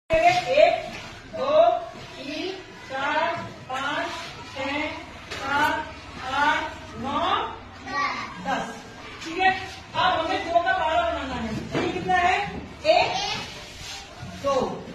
1 2 3 4 5 6 7 8 9 10। ठीक है, अब हमें 2 का पारा बनाना है। सही कितना है? 1 2।